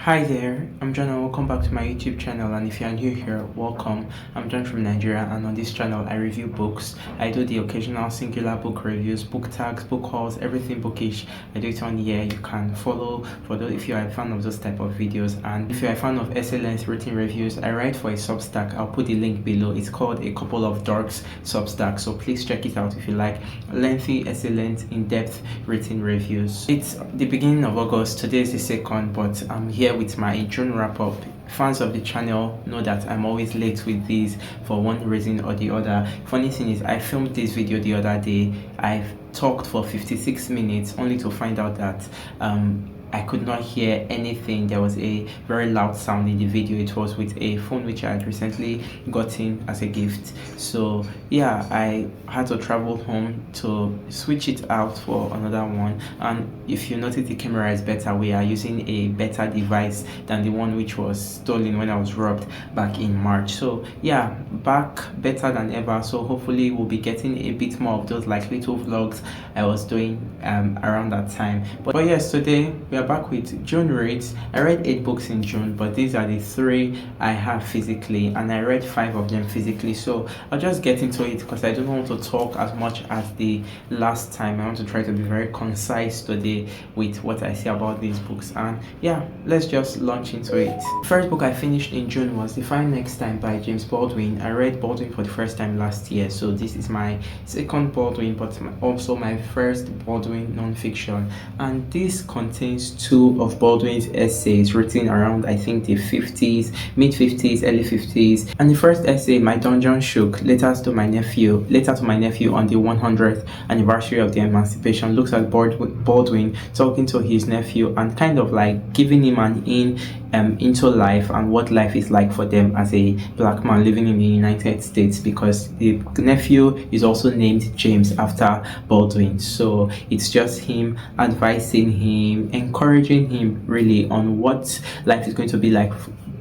Hi there, I'm John and welcome back to my YouTube channel, and if you are new here, welcome. I'm John from Nigeria, and on this channel I review books. I do the occasional singular book reviews, book tags, book hauls, everything bookish. I do it on here. You can follow for those if you are a fan of those type of videos, and if you are a fan of essay length written reviews, I write for a Substack. I'll put the link below. It's called A Couple of Dorks Substack, so please check it out if you like lengthy essay length in-depth written reviews. It's the beginning of August. Today is the 2nd, but I'm here with my June wrap-up. Fans of the channel know that I'm always late with these for one reason or the other. Funny thing is, I filmed this video the other day. I've talked for 56 minutes only to find out that I could not hear anything. There was a very loud sound in the video. It was with a phone which I had recently gotten as a gift. So yeah, I had to travel home to switch it out for another one. And if you notice, the camera is better. We are using a better device than the one which was stolen when I was robbed back in March. So yeah, back better than ever. So hopefully we'll be getting a bit more of those like little vlogs I was doing around that time. But yes, today we are back with June reads. I read 8 books in June, but these are the 3 I have physically, and I read 5 of them physically. So I'll just get into it because I don't want to talk as much as the last time. I want to try to be very concise today with what I say about these books, and yeah, let's just launch into it. The first book I finished in June was Define Next Time by James Baldwin. I read Baldwin for the first time last year, so this is my second Baldwin, but also my first Baldwin non-fiction, and this contains 2 of Baldwin's essays written around, I think, the 50s, mid-50s, early 50s. And the first essay, My Dungeon Shook, Letter to my nephew on the 100th anniversary of the emancipation, looks at Baldwin talking to his nephew and kind of like giving him an in into life and what life is like for them as a black man living in the United States, because the nephew is also named James after Baldwin. So it's just him advising him, encouraging him really on what life is going to be like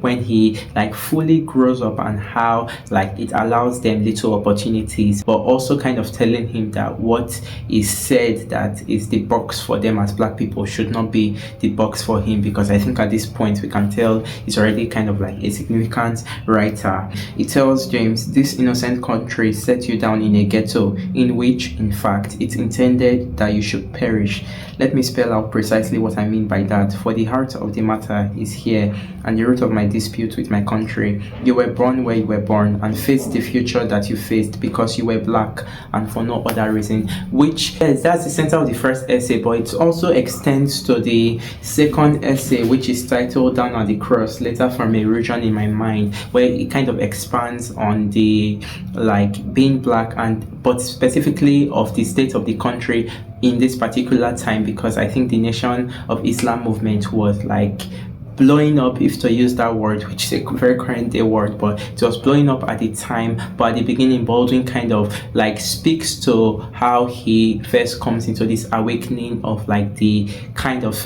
when he like fully grows up, and how like it allows them little opportunities, but also kind of telling him that what is said that is the box for them as black people should not be the box for him, because I think at this point we can tell he's already kind of like a significant writer. It tells James, this innocent country set you down in a ghetto in which in fact it's intended that you should perish. Let me spell out precisely what I mean by that, for the heart of the matter is here, and the root of my dispute with my country. You were born where you were born and faced the future that you faced because you were black and for no other reason. Which, yes, that's the center of the first essay, but it also extends to the second essay, which is titled Down at the Cross, Letter from a Region in My Mind, where it kind of expands on the like being black, and but specifically of the state of the country in this particular time, because I think the Nation of Islam movement was like blowing up, if to use that word, which is a very current day word, but it was blowing up at the time. But at the beginning, Baldwin kind of like speaks to how he first comes into this awakening of like the kind of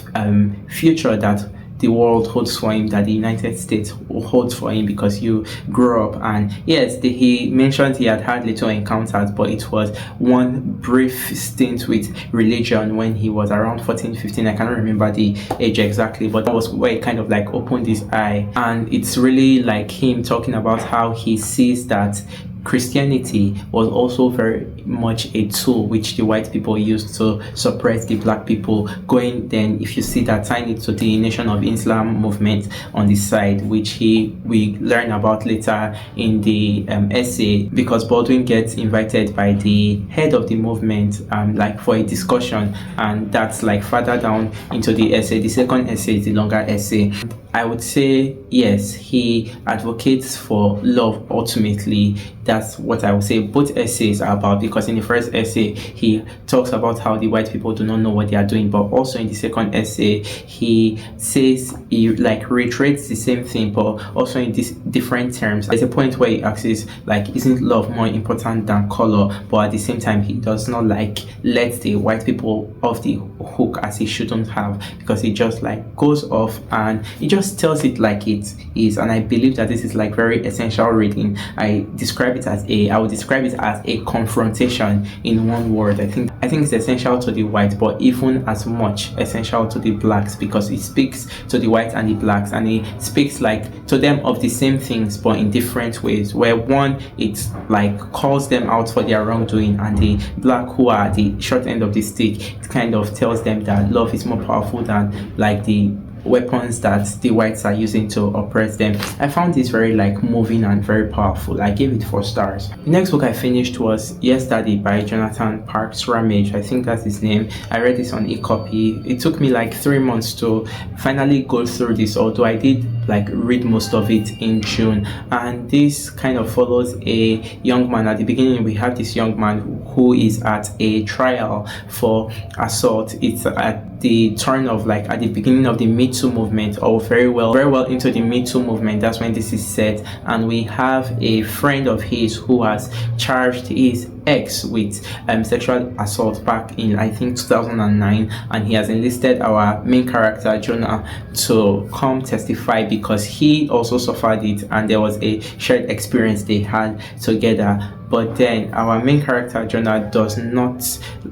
future that the world holds for him, that the United States holds for him, because you grew up. And yes, he mentioned he had little encounters, but it was one brief stint with religion when he was around 14, 15. I cannot remember the age exactly, but that was where it kind of like opened his eye. And it's really like him talking about how he sees that Christianity was also very much a tool which the white people used to suppress the black people, going then, if you see that, tying it to the Nation of Islam movement on the side, which we learn about later in the essay, because Baldwin gets invited by the head of the movement like for a discussion, and that's like further down into the essay. The second essay is the longer essay. I would say yes, he advocates for love ultimately. That's what I would say both essays are about, because in the first essay he talks about how the white people do not know what they are doing, but also in the second essay he says, he like reiterates the same thing, but also in these different terms. There's a point where he asks like, isn't love more important than color? But at the same time he does not like let the white people off the hook as he shouldn't have, because he just like goes off and he just just tells it like it is, and I believe that this is like very essential reading. I would describe it as a confrontation in one word. I think it's essential to the white, but even as much essential to the blacks, because it speaks to the white and the blacks, and it speaks like to them of the same things but in different ways, where one, it like calls them out for their wrongdoing, and the black, who are the short end of the stick, it kind of tells them that love is more powerful than like the weapons that the whites are using to oppress them. I found this very like moving and very powerful. I gave it 4 stars. The next book I finished was Yesterday by Jonathan Park-Ramage. I think that's his name. I read this on e-copy. It took me like 3 months to finally go through this, although I did like read most of it in June. And this kind of follows a young man. At the beginning, we have this young man who is at a trial for assault. It's at the turn of like at the beginning of the Me Too movement, or very well into the Me Too movement. That's when this is set, and we have a friend of his who has charged his ex with sexual assault back in I think 2009, and he has enlisted our main character Jonah to come testify because he also suffered it, and there was a shared experience they had together. But then our main character Jonah does not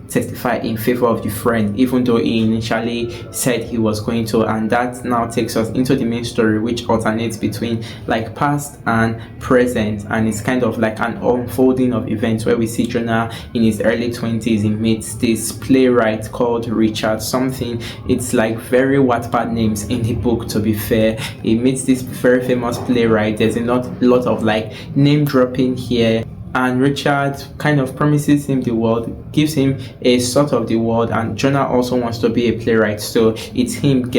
testify in favor of the friend, even though he initially said he was going to, and that now takes us into the main story, which alternates between like past and present, and it's kind of like an unfolding of events where we see Jonah in his early 20s. He meets this playwright called Richard something. It's like very Wattpad names in the book, to be fair. He meets this very famous playwright. There's a lot of like name dropping here, and Richard kind of promises him the world, gives him a sort of the world, and Jonah also wants to be a playwright, so it's him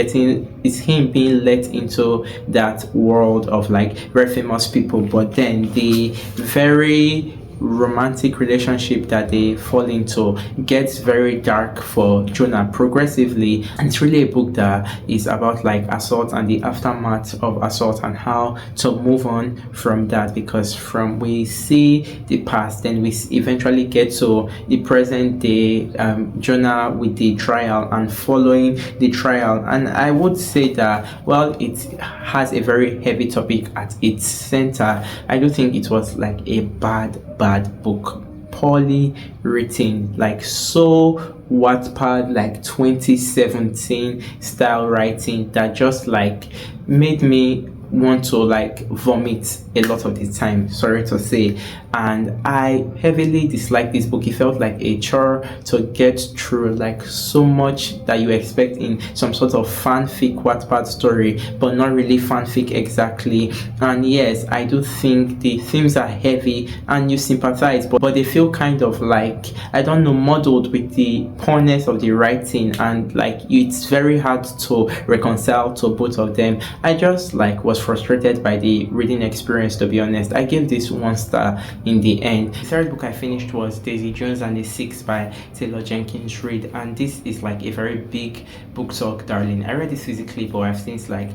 being let into that world of like very famous people. But then the very romantic relationship that they fall into gets very dark for Jonah progressively, and it's really a book that is about like assault and the aftermath of assault and how to move on from that, because from we see the past, then we eventually get to the present day, Jonah with the trial and following the trial. And I would say that while it has a very heavy topic at its center, I do think it was like a bad book, poorly written, like so Wattpad like 2017 style writing that just like made me want to like vomit a lot of the time, sorry to say. And I heavily dislike this book. It felt like a chore to get through, like so much that you expect in some sort of fanfic Wattpad story, but not really fanfic exactly. And yes, I do think the themes are heavy and you sympathize, but they feel kind of like, I don't know, muddled with the poorness of the writing, and like it's very hard to reconcile to both of them. I just like was frustrated by the reading experience, to be honest. I gave this 1 star in the end. The third book I finished was Daisy Jones and the Six by Taylor Jenkins Reid, and this is like a very big book talk darling. I read this physically, but I've since like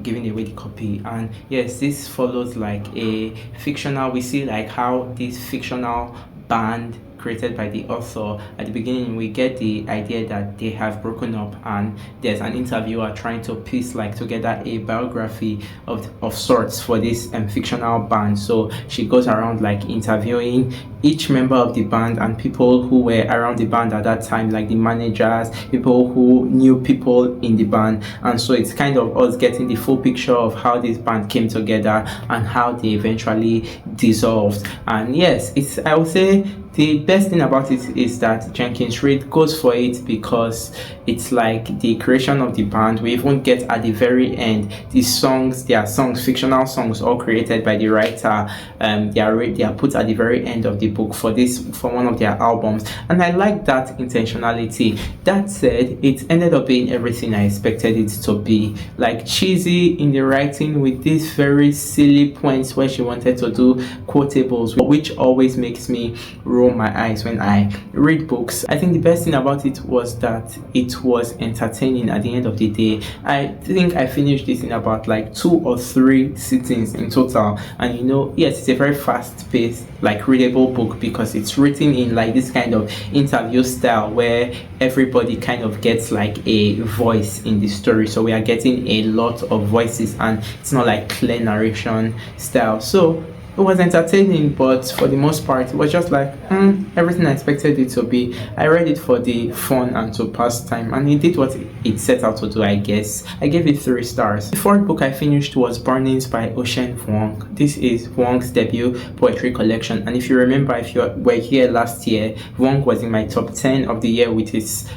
given away the copy. And yes, this follows like a fictional, we see like how this fictional band created by the author, at the beginning we get the idea that they have broken up, and there's an interviewer trying to piece like together a biography of sorts for this fictional band. So she goes around like interviewing each member of the band and people who were around the band at that time, like the managers, people who knew people in the band. And so it's kind of us getting the full picture of how this band came together and how they eventually dissolved. And yes, it's, I would say the best thing about it is that Jenkins Reid goes for it because it's like the creation of the band. We even get at the very end these songs, they are songs, fictional songs, all created by the writer. They are put at the very end of the book for one of their albums, and I like that intentionality. That said, it ended up being everything I expected it to be, like cheesy in the writing with these very silly points where she wanted to do quotables, which always makes me roll my eyes when I read books. I think the best thing about it was that it was entertaining at the end of the day. I think I finished this in about like 2 or 3 sittings in total, and you know, yes, it's a very fast paced, like readable book, book because it's written in like this kind of interview style where everybody kind of gets like a voice in the story. So we are getting a lot of voices and it's not like clear narration style. So it was entertaining, but for the most part it was just like everything I expected it to be. I read it for the fun and to pass time, and it did what it set out to do, I guess. I gave it 3 stars. The fourth book I finished was Burnings by Vuong. This is Vuong's debut poetry collection, and if you remember, if you were here last year, Vuong was in my top 10 of the year with his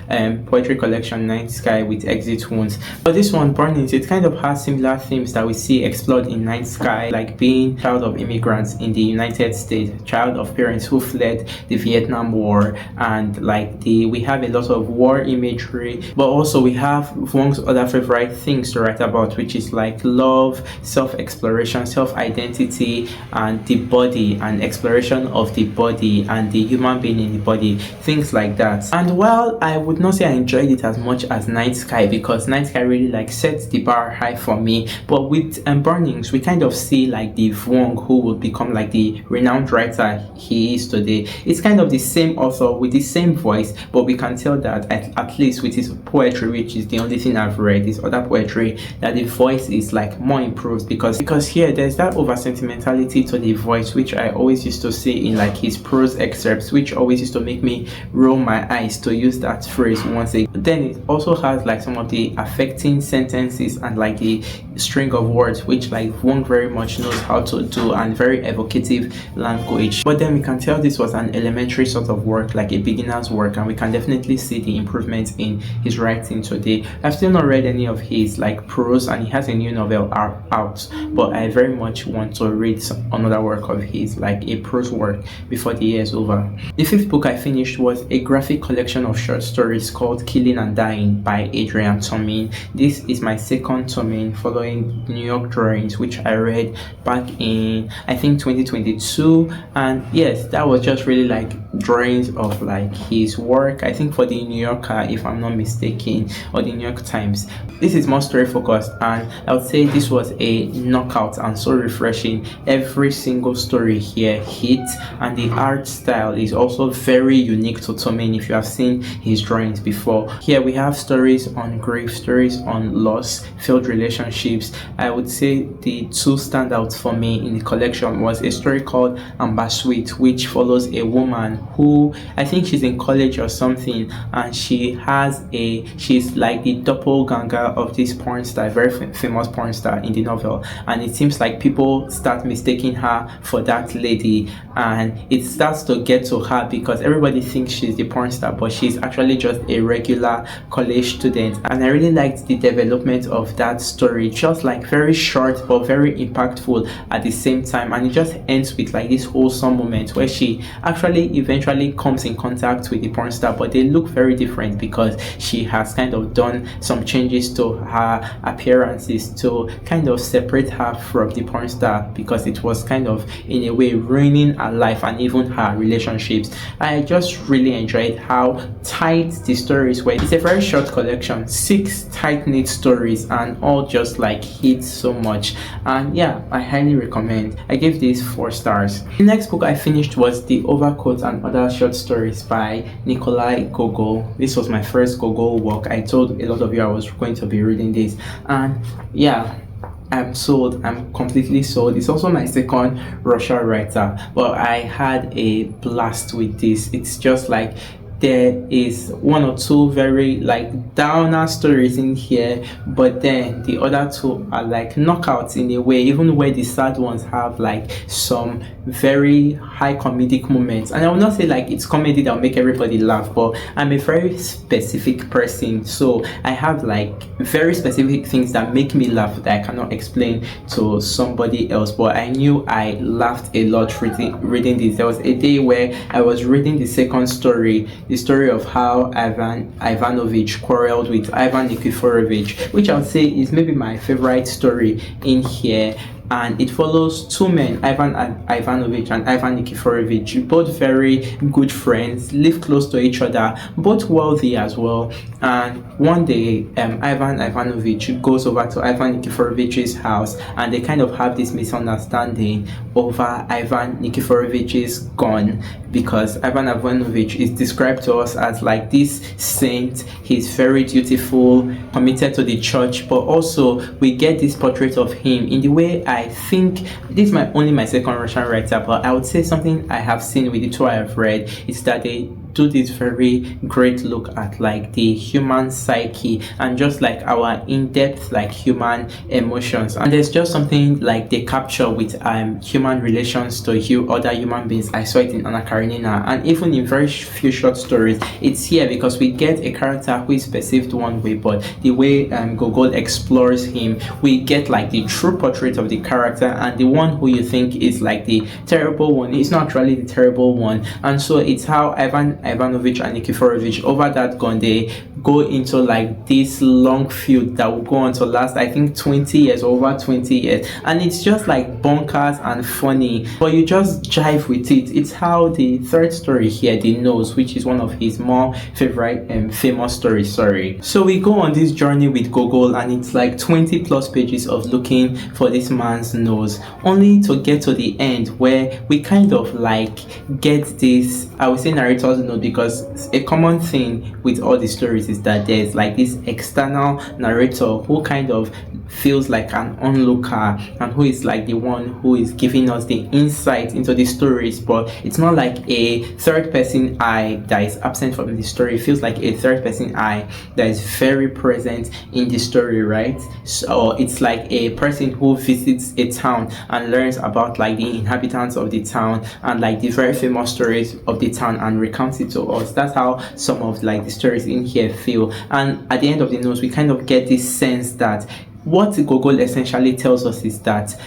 poetry collection Night Sky with Exit Wounds. But this one, Burnings, it kind of has similar themes that we see explored in Night Sky, like being child of immigrants in the United States, child of parents who fled the Vietnam War, and like we have a lot of war imagery, but also we have Vuong's other favorite things to write about, which is like love, self-exploration, self-identity, and the body, and exploration of the body and the human being in the body, things like that. And while I would not say I enjoyed it as much as Night Sky, because Night Sky really like sets the bar high for me, but with Burnings we kind of see like the Vuong who will become like the renowned writer he is today. It's kind of the same author with the same voice, but we can tell that at least with his poetry, which is the only thing I've read, his other poetry, that the voice is like more improved, because here there's that over sentimentality to the voice, which I always used to see in like his prose excerpts, which always used to make me roll my eyes, to use that phrase once again. But then it also has like some of the affecting sentences and like the string of words, which like Vuong very much knows how to do, and very evocative language. But then we can tell this was an elementary sort of work, like a beginner's work, and we can definitely see the improvements in his writing today. I've still not read any of his like prose, and he has a new novel out, but I very much want to read another work of his, like a prose work, before the year is over. The fifth book I finished was a graphic collection of short stories called Killing and Dying by Adrian Tomine. This is my second Tomine, following New York Drawings, which I read back in I think 2022, and yes, that was just really like drawings of like his work, I think for the New Yorker if I'm not mistaken, or the New York Times. This is more story focused, and I would say this was a knockout and so refreshing. Every single story here hit, and the art style is also very unique to Tomine if you have seen his drawings before. Here we have stories on grief, stories on loss, failed relationships. I would say the 2 standouts for me in the collection was a story called Sweet, which follows a woman who, I think she's in college or something, and she's like the doppelganger of this porn star, very famous porn star in the novel, and it seems like people start mistaking her for that lady, and it starts to get to her because everybody thinks she's the porn star, but she's actually just a regular college student. And I really liked the development of that story, just like very short but very impactful at the same time, and it just ends with like this wholesome moment where she actually eventually comes in contact with the porn star, but they look very different because she has kind of done some changes to her appearances to kind of separate her from the porn star, because it was kind of in a way ruining her life and even her relationships. I just really enjoyed how tight the stories were. It's a very short collection, 6 tight-knit stories, and all just like hit so much, and yeah, I highly recommend. I gave this 4 stars. The next book I finished was The Overcoat and Other Short Stories by Nikolai Gogol. This was my first Gogol work. I told a lot of you I was going to be reading this, and yeah, I'm sold. I'm completely sold. It's also my second Russia writer, but I had a blast with this. It's just like there is 1 or 2 very like downer stories in here, but then the other 2 are like knockouts in a way, even where the sad ones have like some very high comedic moments. And I will not say like it's comedy that will make everybody laugh, but I'm a very specific person, so I have like very specific things that make me laugh that I cannot explain to somebody else. But I knew I laughed a lot reading this. There was a day where I was reading the second story, the story of how Ivan Ivanovich quarreled with Ivan Nikiforovich, which I would say is maybe my favorite story in here. and it follows two men, Ivanovich and Ivan Nikiforovich, both very good friends, live close to each other, both wealthy as well. And one day, Ivan Ivanovich goes over to Ivan Nikiforovich's house, and they kind of have this misunderstanding over Ivan Nikiforovich's gun, because Ivan Ivanovich is described to us as like this saint. He's very dutiful, committed to the church, but also we get this portrait of him in the way, I think this is only my second Russian writer, but I would say something I have seen with the two I have read is that they do this very great look at like the human psyche and just like our in-depth like human emotions. And there's just something like they capture with human relations to other human beings. I saw it in Anna Karenina, and even in very few short stories it's here, because we get a character who is perceived one way, but the way Gogol explores him, we get like the true portrait of the character, and the one who you think is like the terrible one is not really the terrible one. And so it's how Ivan Ivanovich and Nikiforovich, over that gun, they go into like this long feud that will go on to last, I think, 20 years, over 20 years, and it's just like bonkers and funny, but you just jive with it. It's how the third story here, The Nose, which is one of his more favorite famous stories, so we go on this journey with Gogol, and it's like 20 plus pages of looking for this man's nose, only to get to the end where we kind of like get this, I would say, narrator's note, because a common thing with all the stories is that there's like this external narrator who kind of feels like an onlooker and who is like the one who is giving us the insight into the stories, but it's not like a third person eye that is absent from the story. It feels like a third person eye that is very present in the story, right? So it's like a person who visits a town and learns about like the inhabitants of the town and like the very famous stories of the town and recounts it to us. That's how some of like the stories in here feel. And at the end of the notes, we kind of get this sense that what Gogol essentially tells us is that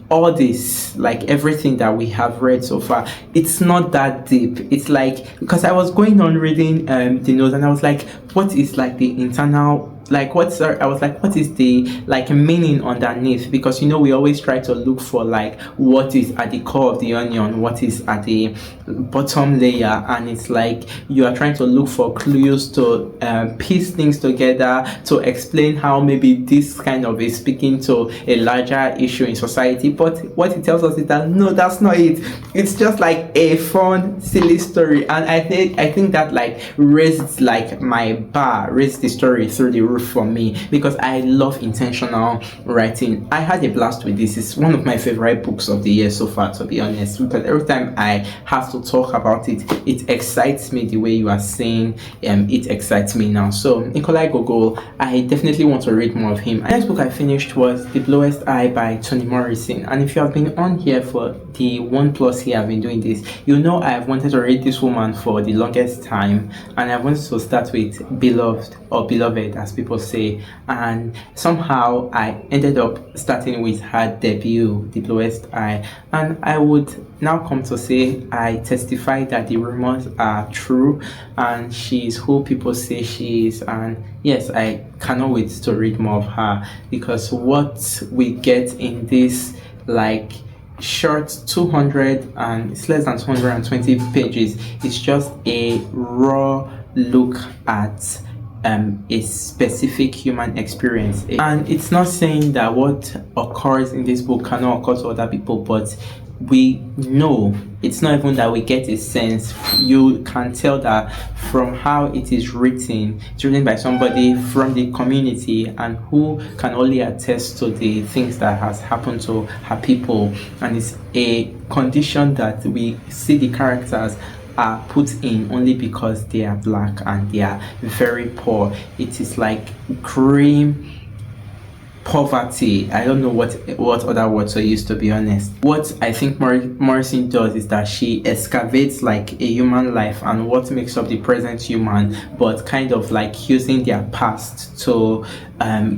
all this, like everything that we have read so far, it's not that deep. It's like, because I was going on reading the notes, and I was like, what is like the internal, like what is the like meaning underneath? Because you know, we always try to look for like what is at the core of the onion, what is at the bottom layer, and it's like you are trying to look for clues to piece things together to explain how maybe this kind of is speaking to a larger issue in society. But what it tells us is that no, that's not it. It's just like a fun, silly story, and I think that like raised like my bar, raised the story through the roof for me, because I love intentional writing. I had a blast with this. It's one of my favorite books of the year so far, to be honest, because every time I have to talk about it, it excites me the way you are saying it excites me now. So Nikolai Gogol, I definitely want to read more of him. The next book I finished was The Bluest Eye by Toni Morrison, and if you have been on here for the 1+ year I've been doing this, you know I have wanted to read this woman for the longest time, and I wanted to start with Beloved, or Beloved as people say, and somehow I ended up starting with her debut, The Bluest Eye, and I would now come to say I testify that the rumors are true and she's who people say she is. And yes, I cannot wait to read more of her, because what we get in this like short 200 and it's less than 220 pages is just a raw look at a specific human experience. And it's not saying that what occurs in this book cannot occur to other people, but we know, it's not even that we get a sense, you can tell that from how it is written. It's written by somebody from the community and who can only attest to the things that has happened to her people, and it's a condition that we see the characters are put in only because they are black and they are very poor. It is like grim poverty. I don't know what other words to use, to be honest. What I think Morrison does is that she excavates like a human life and what makes up the present human, but kind of like using their past to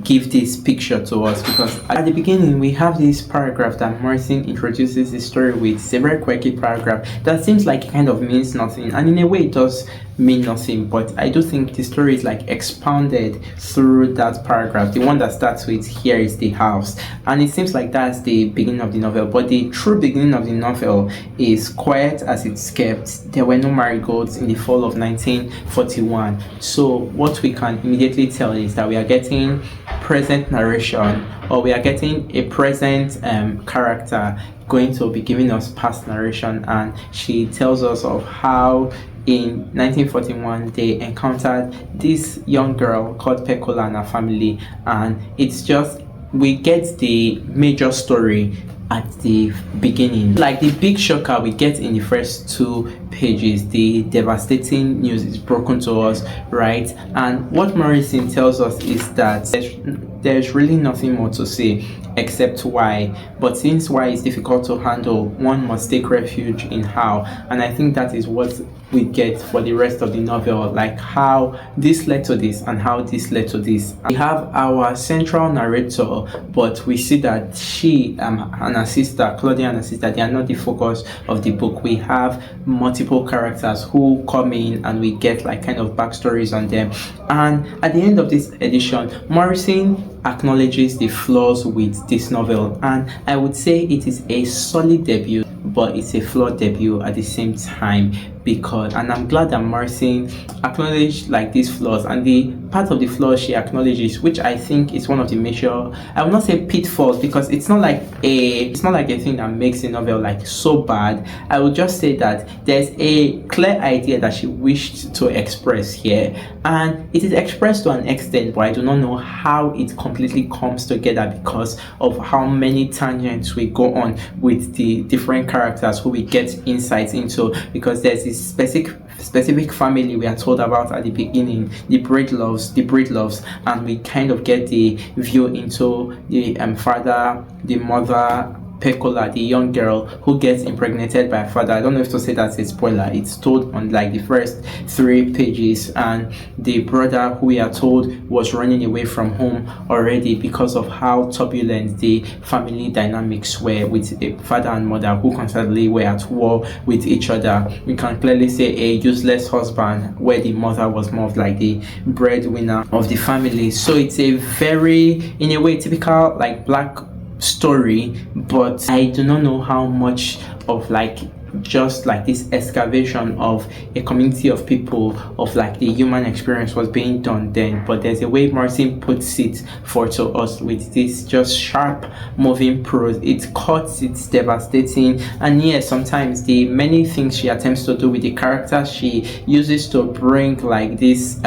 give this picture to us, because at the beginning we have this paragraph that Morrison introduces the story with. It's a very quirky paragraph that seems like it kind of means nothing, and in a way it does mean nothing, but I do think the story is like expounded through that paragraph. The one that starts with "here is the house," and it seems like that's the beginning of the novel, but the true beginning of the novel is quiet as it's kept. There were no marigolds in the fall of 1941. So what we can immediately tell is that we are getting present narration, or we are getting a present character going to be giving us past narration, and she tells us of how in 1941 they encountered this young girl called Pecola and her family, and it's just, we get the major story at the beginning. Like the big shocker we get in the first 2 pages, the devastating news is broken to us, right? And what Morrison tells us is that there's really nothing more to say except why, but since why is difficult to handle, one must take refuge in how. And I think that is what we get for the rest of the novel, like how this led to this and how this led to this. We have our central narrator, but we see that she and her sister, Claudia and her sister, they are not the focus of the book. We have multiple characters who come in and we get like kind of backstories on them. And at the end of this edition, Morrison acknowledges the flaws with this novel, and I would say it is a solid debut, but it's a flawed debut at the same time, because, and I'm glad that Morrison acknowledged like these flaws, and the part of the flaws she acknowledges, which I think is one of the major, I will not say pitfalls, because it's not like a thing that makes the novel like so bad. I would just say that there's a clear idea that she wished to express here, and it is expressed to an extent, but I do not know how it completely comes together because of how many tangents we go on with the different characters who we get insights into, because there's this specific family we are told about at the beginning, the Breedloves, and we kind of get the view into the father, the mother, Pecola, the young girl who gets impregnated by her father. I don't know if to say that's a spoiler. It's told on like the first 3 pages, and the brother who we are told was running away from home already because of how turbulent the family dynamics were with a father and mother who constantly were at war with each other. We can clearly say a useless husband, where the mother was more of like the breadwinner of the family. So it's a very, in a way, typical like black story, but I do not know how much of like just like this excavation of a community of people, of like the human experience was being done then. But there's a way Morrison puts it for to us with this just sharp moving prose. It cuts, it's devastating, and yes, sometimes the many things she attempts to do with the characters she uses to bring like this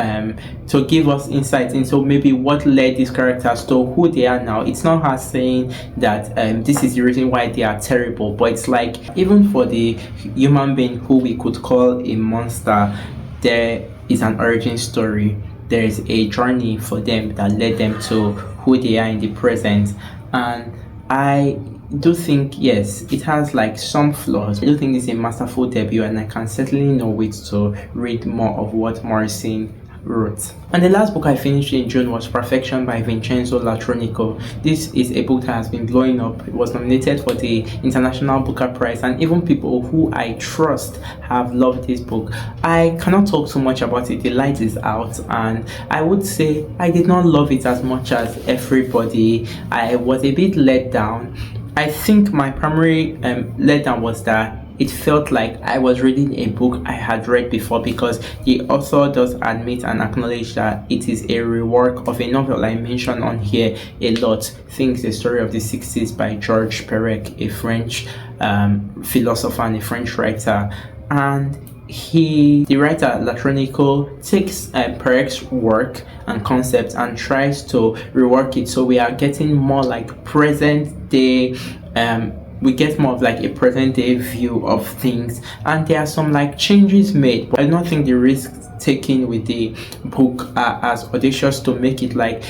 to give us insight into maybe what led these characters to who they are now. It's not her saying that this is the reason why they are terrible, but it's like even for the human being who we could call a monster, there is an origin story. There is a journey for them that led them to who they are in the present. And I do think, yes, it has like some flaws. I do think it's a masterful debut, and I can certainly not wait to read more of what Morrison wrote. And the last book I finished in June was Perfection by Vincenzo Latronico. This is a book that has been blowing up. It was nominated for the International Booker Prize, and even people who I trust have loved this book. I cannot talk too much about it. The light is out, and I would say I did not love it as much as everybody. I was a bit let down. I think my primary letdown was that it felt like I was reading a book I had read before, because the author does admit and acknowledge that it is a rework of a novel I mentioned on here a lot, Things, the Story of the 60s by Georges Perec, a French philosopher and a French writer. And the writer Latronico takes Perec's work and concept and tries to rework it, so we are getting more like present day, we get more of like a present day view of things, and there are some like changes made, but I don't think the risks taken with the book are as audacious to make it like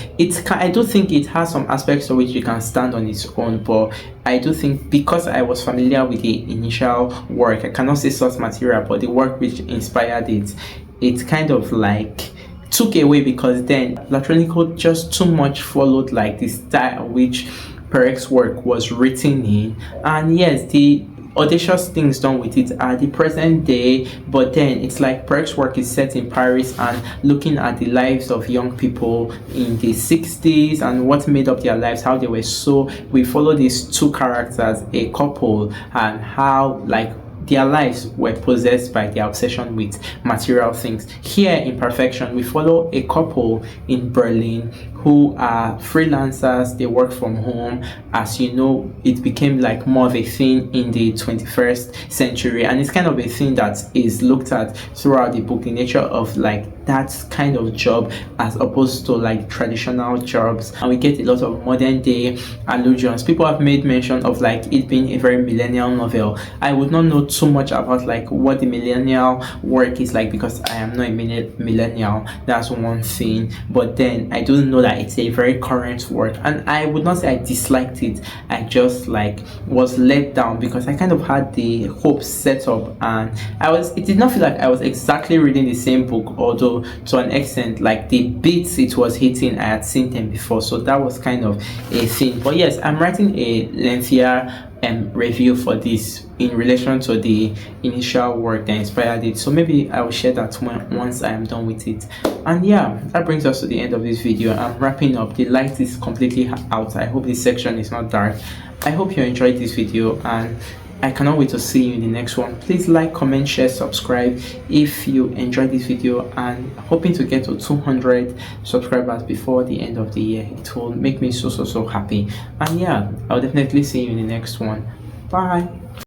I do think it has some aspects of which it can stand on its own, but I do think because I was familiar with the initial work, I cannot say source material, but the work which inspired it, it's kind of like took away, because then Latronico just too much followed like the style which Perek's work was written in. And yes, the audacious things done with it are the present day, but then it's like Perek's work is set in Paris and looking at the lives of young people in the 60s and what made up their lives, how they were. So we follow these two characters, a couple, and how like their lives were possessed by their obsession with material things. Here in Perfection, we follow a couple in Berlin who are freelancers. They work from home. As you know, it became like more of a thing in the 21st century, and it's kind of a thing that is looked at throughout the book, the nature of like that kind of job as opposed to like traditional jobs. And we get a lot of modern day allusions. People have made mention of like it being a very millennial novel. I would not know too much about like what the millennial work is like, because I am not a millennial. That's one thing, but then I do know that it's a very current work, and I would not say I disliked it. I just like was let down because I kind of had the hopes set up, and it did not feel like I was exactly reading the same book, although to an extent like the beats it was hitting I had seen them before, so that was kind of a thing. But yes, I'm writing a lengthier review for this in relation to the initial work that inspired it, so maybe I will share that once I am done with it. And yeah, that brings us to the end of this video. I'm wrapping up. The light is completely out. I hope this section is not dark. I hope you enjoyed this video, and I cannot wait to see you in the next one. Please like, comment, share, subscribe if you enjoyed this video, and hoping to get to 200 subscribers before the end of the year. It will make me so happy. And yeah, I'll definitely see you in the next one. Bye.